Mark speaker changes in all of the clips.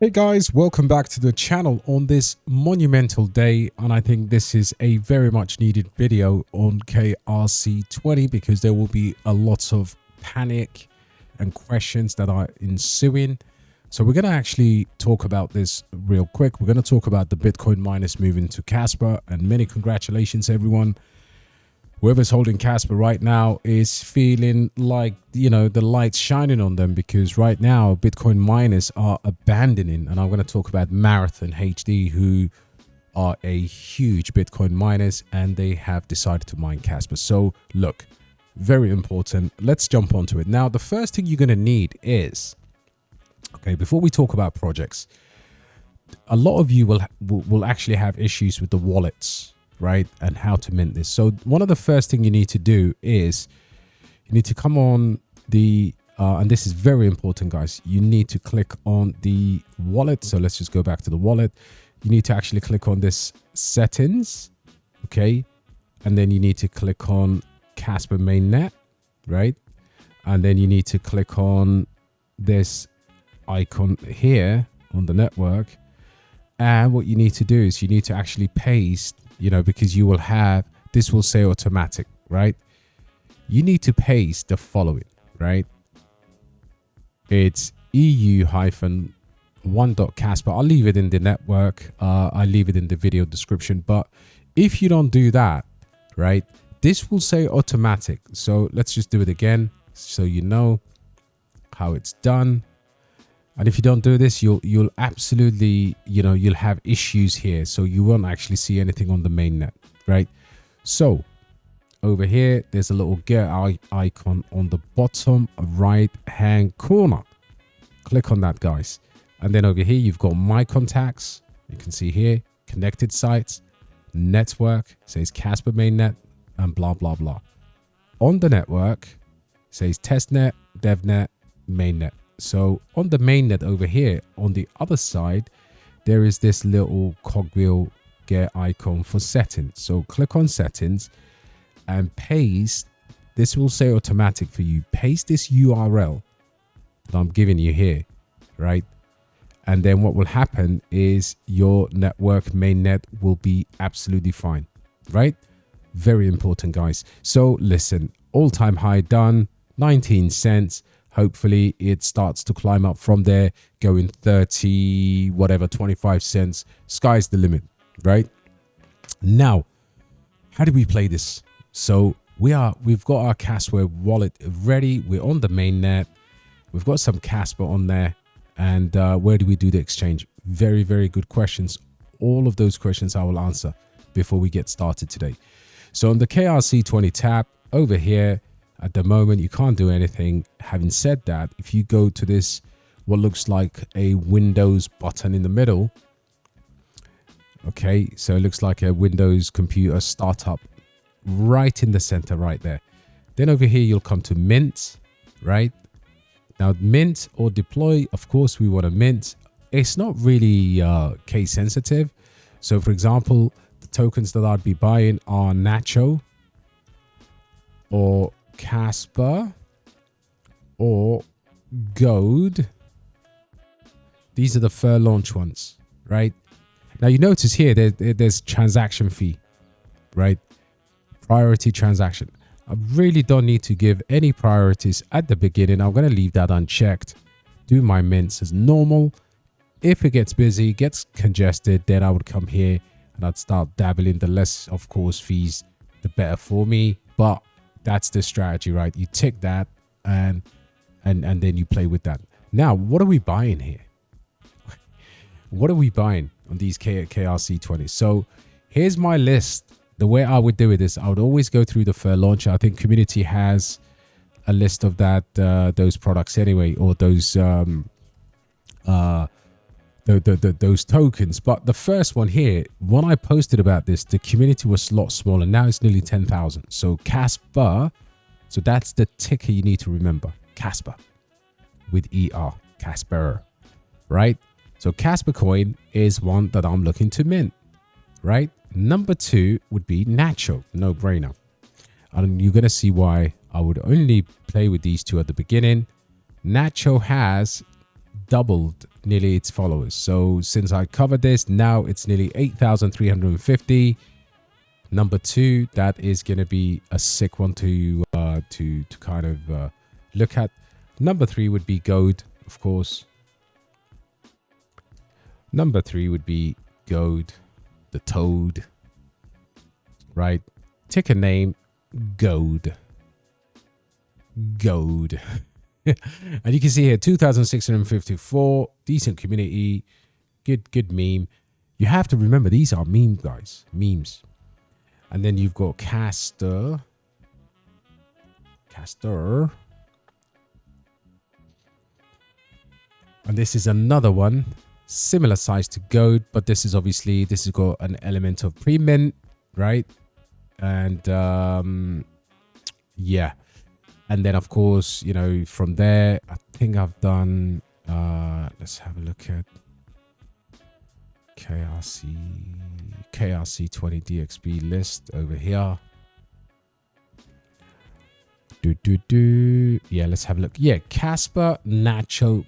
Speaker 1: Hey guys, welcome back to the channel on this monumental day, and I think this is a very much needed video on KRC20 because there will be a lot of panic and questions that are ensuing. So we're going to actually talk about this real quick. We're going to talk about the Bitcoin miners moving to Kaspa, and many congratulations everyone. Whoever's holding Kaspa right now is feeling like, you know, the light's shining on them, because right now Bitcoin miners are abandoning, and I'm going to talk about Marathon HD, who are a huge Bitcoin miners, and they have decided to mine Kaspa. So look, very important. Let's jump onto it. Now, the first thing you're going to need is, okay, before we talk about projects, a lot of you will actually have issues with the wallets, right, and how to mint this. So one of the first thing you need to do is you need to come on the and this is very important, guys. You need to click on the wallet. So let's just go back to the wallet. You need to actually click on this settings, okay, and then you need to click on Casper mainnet, right, and then you need to click on this icon here on the network. And what you need to do is you need to actually paste, you know, because you will have, this will say automatic, right? You need to paste the following, right? It's EU-1.Casper. I'll leave it in the network. I'll leave it in the video description. But if you don't do that, right, this will say automatic. So let's just do it again so you know how it's done. And if you don't do this, you'll absolutely, you know, you'll have issues here. So you won't actually see anything on the mainnet, right? So over here, there's a little gear icon on the bottom right hand corner. Click on that, guys. And then over here, you've got my contacts. You can see here, connected sites, network, says Casper mainnet, and blah, blah, blah. On the network, says testnet, devnet, mainnet. So on the mainnet over here, on the other side, there is this little cogwheel gear icon for settings. So click on settings and paste. This will say automatic for you. Paste this URL that I'm giving you here, right? And then what will happen is your network mainnet will be absolutely fine, right? Very important, guys. So listen, all-time high done, 19 cents. Hopefully it starts to climb up from there, going 30, whatever, 25 cents. Sky's the limit, right? Now, how do we play this? So we've got our Kasware wallet ready. We're on the mainnet. We've got some Kaspa on there. And where do we do the exchange? Very, very good questions. All of those questions I will answer before we get started today. So on the KRC20 tab over here, at the moment, you can't do anything. Having said that, if you go to this, what looks like a Windows button in the middle. Okay, so it looks like a Windows computer startup right in the center right there. Then over here, you'll come to mint, right? Now, mint or deploy, of course, we want to mint. It's not really case sensitive. So, for example, the tokens that I'd be buying are Nacho or Kaspa or Gold. These are the fair launch ones, right? Now you notice here there's transaction fee, right? Priority transaction. I really don't need to give any priorities at the beginning. I'm going to leave that unchecked. Do my mints as normal. If it gets busy, gets congested, then I would come here and I'd start dabbling. The less, of course, fees, the better for me. But that's the strategy, right? You tick that and then you play with that. Now, what are we buying here? What are we buying on these KRC20? So here's my list. The way I would do it is I would always go through the fair launch. I think community has a list of that those products anyway, or those those tokens. But the first one here, when I posted about this, the community was a lot smaller. Now it's nearly 10,000. So Kaspa, so that's the ticker you need to remember. Kaspa with ER, Kasper, right? So Kaspa coin is one that I'm looking to mint, right? Number two would be Nacho, no brainer. And you're going to see why I would only play with these two at the beginning. Nacho has doubled nearly its followers. So since I covered this, now it's nearly 8,350. Number 2, that is going to be a sick one to kind of look at. Number 3 would be gold, of course. Number 3 would be gold, the toad, right? Ticker name, gold. Gold. And you can see here 2,654, decent community, good meme. You have to remember these are memes, guys, memes. And then you've got Casper. And this is another one, similar size to gold, but this has got an element of pre-mint, right? And yeah. And then of course, you know, from there, I think I've done, let's have a look at KRC20 DXB list over here. Yeah, let's have a look. Yeah, Kaspa, Nacho,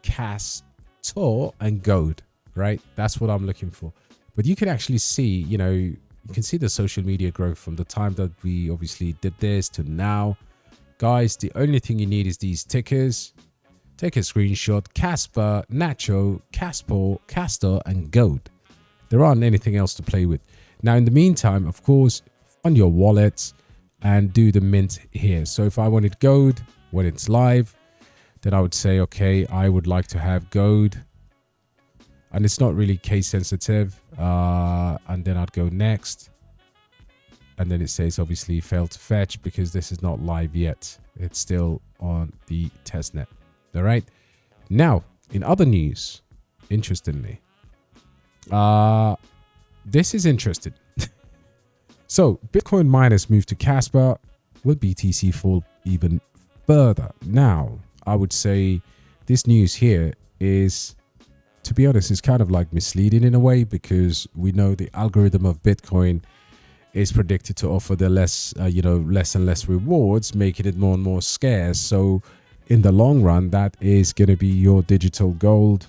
Speaker 1: Castor, and gold, right? That's what I'm looking for. But you can actually see, you know, you can see the social media growth from the time that we obviously did this to now. Guys, the only thing you need is these tickers. Take a screenshot. Kaspa, Nacho, Castor, and gold. There aren't anything else to play with. Now, in the meantime, of course, fund your wallets and do the mint here. So if I wanted gold when it's live, then I would say, okay, I would like to have gold. And it's not really case sensitive. And then I'd go next. And then it says obviously failed to fetch because this is not live yet. It's still on the testnet. All right. Now, in other news, interestingly, this is interesting. So Bitcoin miners move to Kaspa. Will BTC fall even further? Now, I would say this news here is, to be honest, is kind of like misleading in a way, because we know the algorithm of Bitcoin is predicted to offer the less and less rewards, making it more and more scarce. So in the long run, that is going to be your digital gold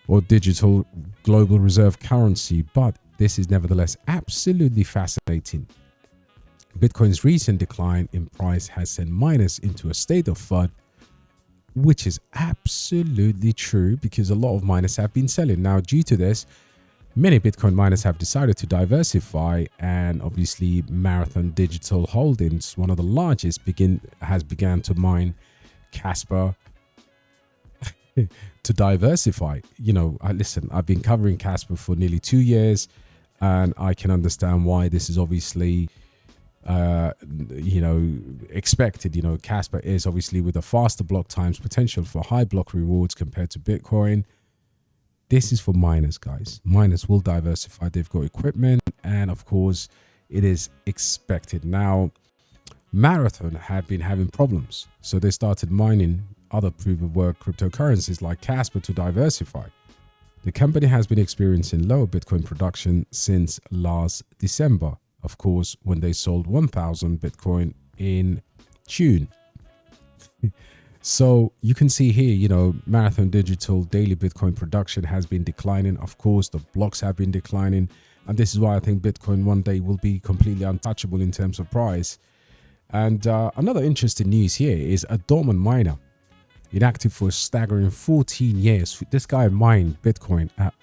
Speaker 1: or digital global reserve currency. But this is nevertheless absolutely fascinating. Bitcoin's recent decline in price has sent miners into a state of FUD, which is absolutely true because a lot of miners have been selling. Now, due to this, many Bitcoin miners have decided to diversify, and obviously Marathon Digital Holdings, one of the largest, has began to mine Kaspa to diversify. You know, listen, I've been covering Kaspa for nearly 2 years, and I can understand why this is obviously expected. Kaspa is obviously with a faster block times, potential for high block rewards compared to Bitcoin. This is for miners, guys. Miners will diversify. They've got equipment, and of course it is expected. Now, Marathon have been having problems, so they started mining other proof of work cryptocurrencies like Kaspa to diversify. The company has been experiencing lower Bitcoin production since last December, of course, when they sold 1,000 Bitcoin in June. So you can see here, Marathon Digital daily Bitcoin production has been declining. Of course, the blocks have been declining. And this is why I think Bitcoin one day will be completely untouchable in terms of price. And another interesting news here is a dormant miner, inactive for a staggering 14 years. This guy mined Bitcoin at,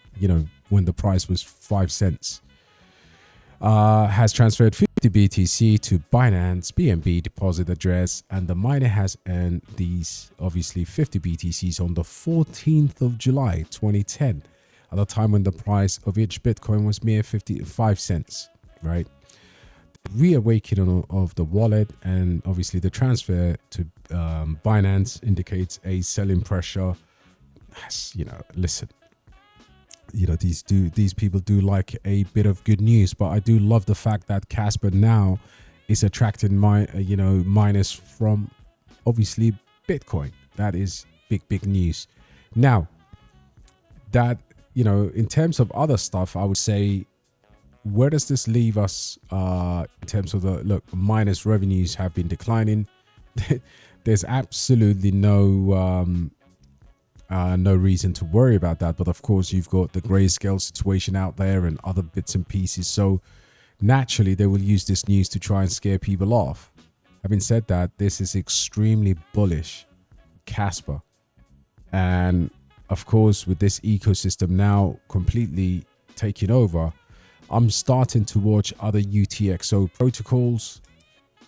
Speaker 1: when the price was 5 cents. Has transferred 50 BTC to Binance BNB deposit address, and the miner has earned these obviously 50 BTCs on the 14th of July 2010, at the time when the price of each Bitcoin was mere 55 cents, right? The reawakening of the wallet and obviously the transfer to Binance indicates a selling pressure. Listen, these people do like a bit of good news, but I do love the fact that Kaspa now is attracting miners from obviously Bitcoin. That is big news. Now, that in terms of other stuff, I would say, where does this leave us in terms of miners' revenues have been declining. there's absolutely no reason to worry about that. But of course, you've got the grayscale situation out there and other bits and pieces. So naturally, they will use this news to try and scare people off. Having said that, this is extremely bullish, Kaspa. And of course, with this ecosystem now completely taking over, I'm starting to watch other UTXO protocols.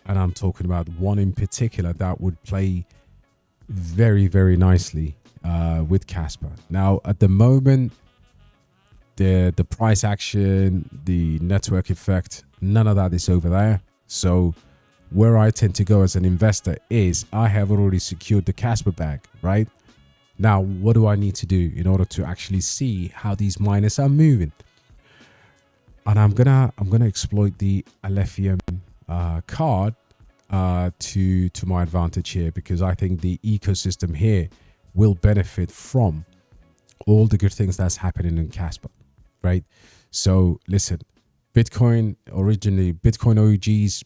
Speaker 1: And I'm talking about one in particular that would play very, very nicely with Kaspa. Now, at the moment, the price action, the network effect, none of that is over there. So where I tend to go as an investor is I have already secured the Kaspa bag, right? Now, what do I need to do in order to actually see how these miners are moving? And I'm gonna exploit the alephium card to my advantage here, because I think the ecosystem here will benefit from all the good things that's happening in Kaspa, right? So listen, Bitcoin OGs,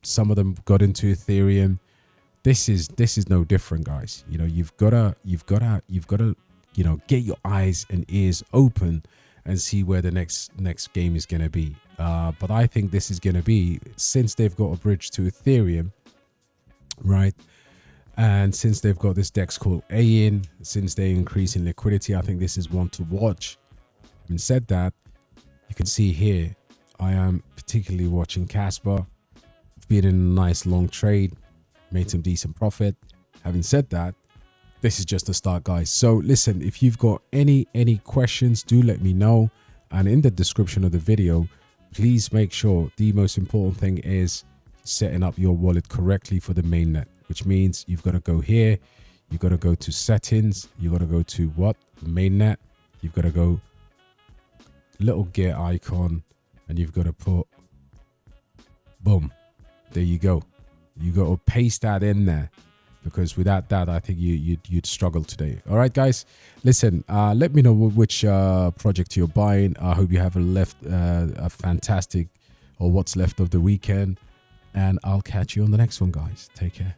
Speaker 1: some of them got into Ethereum. This is no different, guys. You know, you've gotta, you know, get your eyes and ears open and see where the next game is gonna be. But I think this is gonna be, since they've got a bridge to Ethereum, right? And since they've got this DEX called AIN, since they're increasing liquidity, I think this is one to watch. Having said that, you can see here, I am particularly watching Kaspa. I've been in a nice long trade, made some decent profit. Having said that, this is just the start, guys. So listen, if you've got any questions, do let me know. And in the description of the video, please make sure the most important thing is setting up your wallet correctly for the mainnet, which means you've got to go here, you've got to go to settings, you've got to go to what? Mainnet, you've got to go little gear icon, and you've got to put, boom, there you go. You got to paste that in there, because without that, I think you'd struggle today. All right, guys, listen, let me know which project you're buying. I hope you have a fantastic, or what's left of the weekend, and I'll catch you on the next one, guys. Take care.